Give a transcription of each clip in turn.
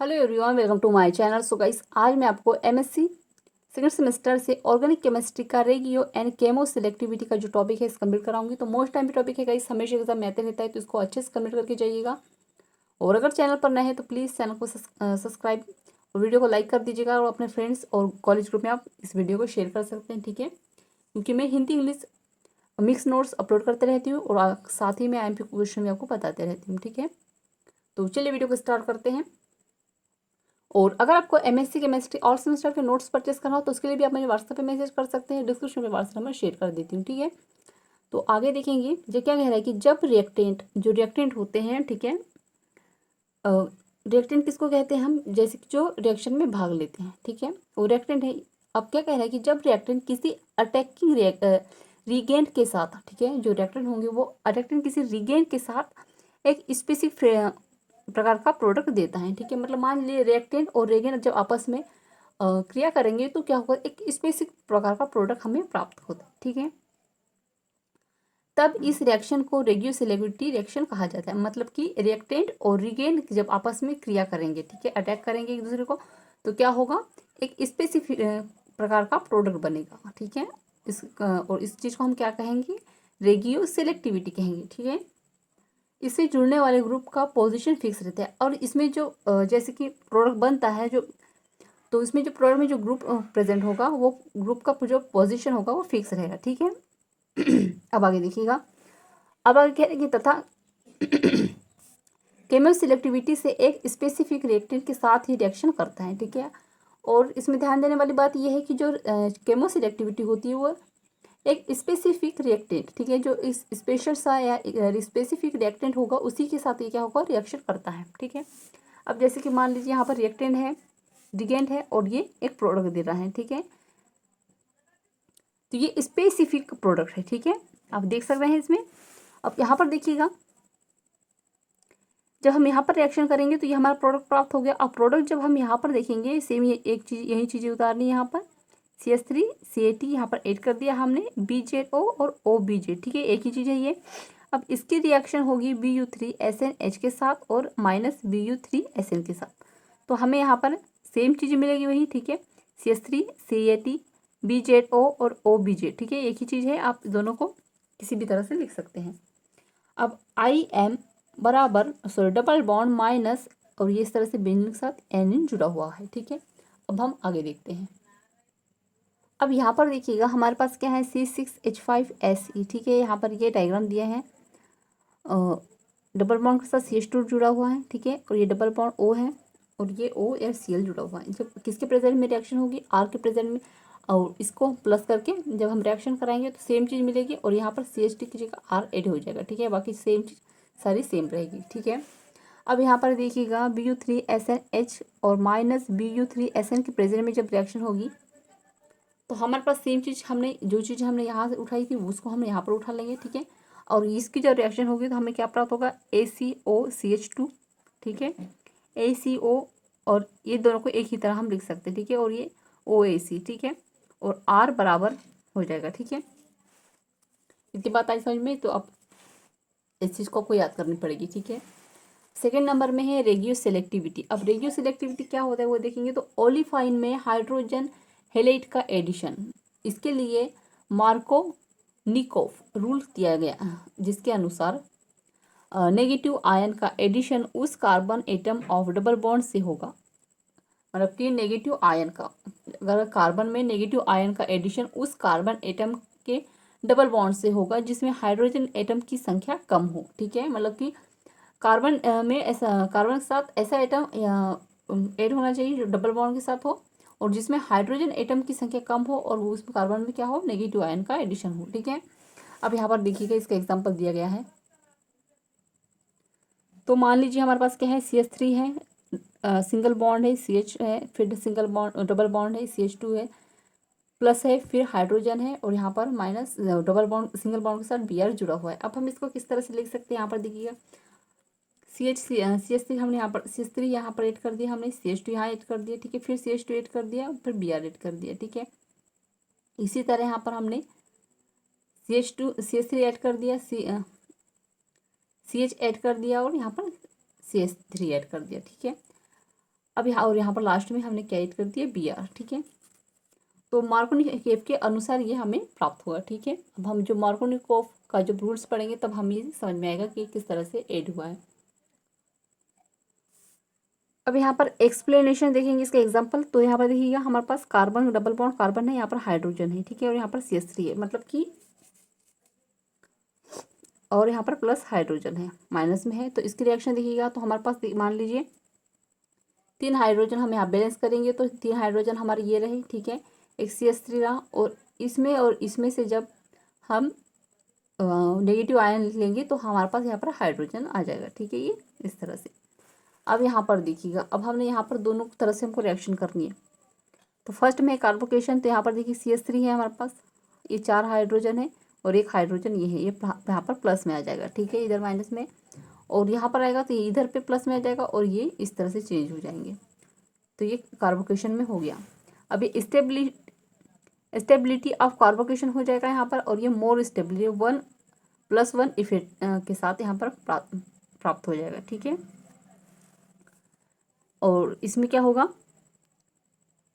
Hello everyone, welcome to my channel. So guys, आज मैं आपको एमएससी सेकंड सेमेस्टर से ऑर्गेनिक केमिस्ट्री का रेगियो एंड केमो सिलेक्टिविटी का जो टॉपिक है इस कंप्लीट कराऊंगी। तो मोस्ट टाइम टॉपिक है गाइस, हमेशा एग्जाम में आते रहता है, तो इसको अच्छे से कंप्लीट करके जाइएगा। और अगर चैनल पर नए हैं तो प्लीज़ चैनल को सब्सक्राइब और वीडियो को लाइक कर दीजिएगा, और अपने फ्रेंड्स और कॉलेज ग्रुप में आप इस वीडियो को शेयर कर सकते हैं, ठीक है। क्योंकि मैं Hindi English mix notes upload करते रहती हूँ और साथ ही में IMP क्वेश्चन भी आपको बताते रहती हूँ, ठीक है। तो चलिए वीडियो को स्टार्ट करते हैं। और अगर आपको एमएससी केमिस्ट्री ऑल सेमेस्टर के नोट्स परचेस करना हो तो उसके लिए भी आप मुझे व्हाट्सएप पे मैसेज कर सकते हैं। डिस्क्रिप्शन में व्हाट्सएप नंबर शेयर कर देती हूँ, ठीक है। तो आगे देखेंगे ये क्या कह रहा है कि जब रिएक्टेंट होते हैं, ठीक है। रिएक्टेंट किसको कहते हैं हम, जैसे कि जो रिएक्शन में भाग लेते हैं, ठीक है, वो रिएक्टेंट है। अब क्या कह रहा है कि जब रिएक्टेंट किसी अटैकिंग रिगेंट के साथ, ठीक है, जो रिएक्टेंट होंगे वो अटैकिंग किसी रिगेंट के साथ एक स्पेसिफिक प्रकार का प्रोडक्ट देता है, ठीक है। मतलब मान लीजिए रिएक्टेंट और रेगेंट जब आपस में क्रिया करेंगे तो क्या होगा, एक स्पेसिफिक प्रकार का प्रोडक्ट हमें प्राप्त होता है, ठीक है। तब इस रिएक्शन को रेडियोसिलेबिलिटी रिएक्शन कहा जाता है। मतलब कि रिएक्टेंट और रिगेंट जब आपस में क्रिया करेंगे, ठीक है, अटैक करेंगे एक दूसरे को, तो क्या होगा, एक स्पेसिफिक प्रकार का प्रोडक्ट बनेगा, ठीक है। और इस चीज़ को हम क्या कहेंगे, रेगियो सिलेक्टिविटी कहेंगे, ठीक है। इससे जुड़ने वाले ग्रुप का पोजीशन फिक्स रहता है, और इसमें जो जैसे कि प्रोडक्ट बनता है जो, तो इसमें जो प्रोडक्ट में जो ग्रुप प्रेजेंट होगा वो ग्रुप का जो पोजीशन होगा वो फिक्स रहेगा, ठीक है। अब आगे देखिएगा। अब आगे कह रहे हैं कि तथा केमो सिलेक्टिविटी से एक स्पेसिफिक रिएक्टेंट के साथ ही रिएक्शन करता है, ठीक है। और इसमें ध्यान देने वाली बात यह है कि जो केमो सिलेक्टिविटी होती है वो एक स्पेसिफिक रिएक्टेंट, ठीक है, जो इस स्पेशल सा या स्पेसिफिक रिएक्टेंट होगा उसी के साथ ये क्या होगा, रिएक्शन करता है, ठीक है। अब जैसे कि मान लीजिए यहाँ पर रिएक्टेंट है, रिगेंट है, और ये एक प्रोडक्ट दे रहा है, ठीक है। तो ये स्पेसिफिक प्रोडक्ट है, ठीक है, आप देख सकते हैं इसमें। अब यहाँ पर देखिएगा, जब हम यहाँ पर रिएक्शन करेंगे तो ये हमारा प्रोडक्ट प्राप्त हो गया। अब प्रोडक्ट जब हम यहाँ पर देखेंगे, सेम ये एक चीज़, यही चीज़ें उतारनी है यहाँ पर। CH3 CAT यहाँ पर ऐड कर दिया हमने, BZO और OBZ, ठीक है, एक ही चीज़ है ये। अब इसकी रिएक्शन होगी Bu3SNH के साथ और -Bu3SN के साथ। तो हमें यहाँ पर सेम चीज़ मिलेगी वही, ठीक है, CH3 CAT BZO और OBZ, ठीक है, एक ही चीज़ है। आप दोनों को किसी भी तरह से लिख सकते हैं। अब IM बराबर डबल बॉन्ड माइनस, और ये इस तरह से बेंजीन के साथ एनिन जुड़ा हुआ है, ठीक है। अब हम आगे देखते हैं। अब यहाँ पर देखिएगा हमारे पास क्या है, C6H5SE, ठीक है, यहाँ पर ये डायग्राम दिया है। डबल बॉन्ड के साथ CH2 जुड़ा हुआ है, ठीक है, और ये डबल बॉन्ड O है, और ये OCl जुड़ा हुआ है। जब किसके प्रेजेंट में रिएक्शन होगी, R के प्रेजेंट में, और इसको प्लस करके जब हम रिएक्शन कराएंगे तो सेम चीज़ मिलेगी, और यहाँ पर CH2 की जगह R ऐड हो जाएगा, ठीक है। बाकी सेम चीज़ सारी सेम रहेगी, ठीक है। अब यहाँ पर देखिएगा Bu3SNH और -Bu3SN के प्रेजेंट में जब रिएक्शन होगी तो हमारे पास सेम चीज़, हमने जो चीज़ हमने यहाँ से उठाई थी उसको हम यहाँ पर उठा लेंगे, ठीक है। और इसकी जब रिएक्शन होगी तो हमें क्या प्राप्त होगा, ACOCH2, ठीक है, ACO, और ये दोनों को एक ही तरह हम लिख सकते हैं, ठीक है, और ये OAC, ठीक है, और R बराबर हो जाएगा, ठीक है। इतनी बात आई समझ में, तो अब इस चीज़ को आपको याद करनी पड़ेगी, ठीक है। सेकेंड नंबर में है रेगियो सिलेक्टिविटी। अब रेगियो सिलेक्टिविटी क्या होता है वो देखेंगे, तो ओलिफाइन में हाइड्रोजन हेलाइड का एडिशन, इसके लिए मार्कोनिकोव रूल दिया गया, जिसके अनुसार नेगेटिव आयन का एडिशन उस carbon atom of double bond से होगा। मतलब कि नेगेटिव आयन का, अगर कार्बन में नेगेटिव आयन का एडिशन उस कार्बन एटम के डबल बॉन्ड से होगा जिसमें हाइड्रोजन एटम की संख्या कम हो, ठीक है। मतलब कि कार्बन में ऐसा, कार्बन के साथ ऐसा एटम ऐड होना चाहिए जो डबल बॉन्ड के साथ हो, और जिसमें हाइड्रोजन एटम की संख्या कम हो, और वो उसमें कार्बन में क्या हो, नेगेटिव आयन का एडिशन हो, ठीक है। अब यहाँ पर देखिएगा, इसका एग्जांपल दिया गया है। तो मान लीजिए हमारे पास क्या है, CH3 है, सिंगल बॉन्ड है, CH है, फिर सिंगल बॉन्ड डबल बॉन्ड है, CH2 है, प्लस है, फिर हाइड्रोजन है, और यहाँ पर minus double bond single bond के साथ Br जुड़ा हुआ है। अब हम इसको किस तरह से लिख सकते हैं, यहाँ पर देखिएगा, CH3 हमने यहाँ पर CH3 यहाँ पर ऐड कर दिया, हमने CH2 यहाँ ऐड कर दिया, ठीक है, फिर CH2 ऐड कर दिया, फिर Br ऐड कर दिया, ठीक है। इसी तरह यहाँ पर हमने CH3 ऐड कर दिया, CH ऐड कर दिया, और यहाँ पर CH3 ऐड कर दिया, ठीक है। अब यहाँ और यहाँ पर लास्ट में हमने क्या ऐड कर दिया Br, ठीक है। तो मार्कोनिकोव के अनुसार ये हमें प्राप्त हुआ, ठीक है। अब हम जो मार्कोनिकोव का जो रूल्स पढ़ेंगे तब हम ये समझ में आएगा कि किस तरह से ऐड हुआ है। अब यहाँ पर एक्सप्लेनेशन देखेंगे इसका एग्जांपल। तो यहाँ पर देखिएगा हमारे पास कार्बन डबल बॉन्ड कार्बन है, यहाँ पर हाइड्रोजन है, ठीक है, और यहाँ पर CH3 है, मतलब कि और यहाँ पर प्लस हाइड्रोजन है, माइनस में है। तो इसकी रिएक्शन देखिएगा तो हमारे पास मान लीजिए 3 हाइड्रोजन हम यहाँ बैलेंस करेंगे तो 3 हाइड्रोजन हमारे ये रहे, ठीक है, एक CH3 रहा, और इसमें से जब हम नेगेटिव आयन लेंगे तो हमारे पास यहाँ पर हाइड्रोजन आ जाएगा, ठीक है, ये इस तरह से। अब यहाँ पर देखिएगा, अब हमने यहाँ पर दोनों तरह से हमको रिएक्शन करनी है। तो फर्स्ट में कार्बोकेशन, तो यहाँ पर देखिए CH3 है हमारे पास, ये 4 हाइड्रोजन है और एक हाइड्रोजन ये है, ये यहाँ पर प्लस में आ जाएगा, ठीक है, इधर माइनस में, और यहाँ पर आएगा तो ये इधर पे प्लस में आ जाएगा और ये इस तरह से चेंज हो जाएंगे। तो ये कार्बोकेशन में हो गया। अब ये स्टेबिलिटी ऑफ कार्बोकेशन हो जाएगा यहाँ पर, और ये मोर स्टेबिलिटी 1+1 इफेक्ट के साथ यहाँ पर प्राप्त हो जाएगा, ठीक है। और इसमें क्या होगा,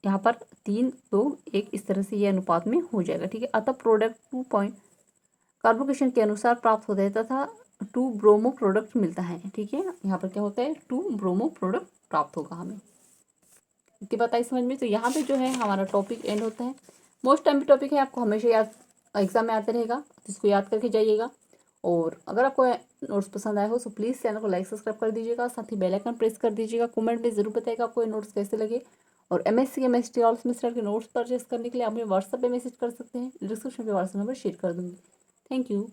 यहाँ पर 3, 2, 1 इस तरह से ये अनुपात में हो जाएगा, ठीक है। अतः प्रोडक्ट 2 पॉइंट कार्बोकेशन के अनुसार प्राप्त होता है तथा 2 ब्रोमो प्रोडक्ट मिलता है, ठीक है। यहाँ पर क्या होता है, 2 ब्रोमो प्रोडक्ट प्राप्त होगा हमें। इतनी बताई समझ में। तो यहाँ पे जो है हमारा टॉपिक एंड होता है। मोस्ट टाइम टॉपिक है, आपको हमेशा याद एग्जाम में आते रहेगा, तो इसको याद करके जाइएगा। और अगर आपको नोट्स पसंद आए हो तो प्लीज़ चैनल को लाइक सब्सक्राइब कर दीजिएगा, साथ ही बेल आइकन प्रेस कर दीजिएगा। कमेंट में ज़रूर बताइएगा आपको ये नोट्स कैसे लगे। और MSc केमिस्ट्री ऑल सेमेस्टर के नोट्स परचेस करने के लिए आप मुझे व्हाट्सएप पे मैसेज कर सकते हैं, डिस्क्रिप्शन पे व्हाट्सएप नंबर शेयर कर दूँगी। Thank you.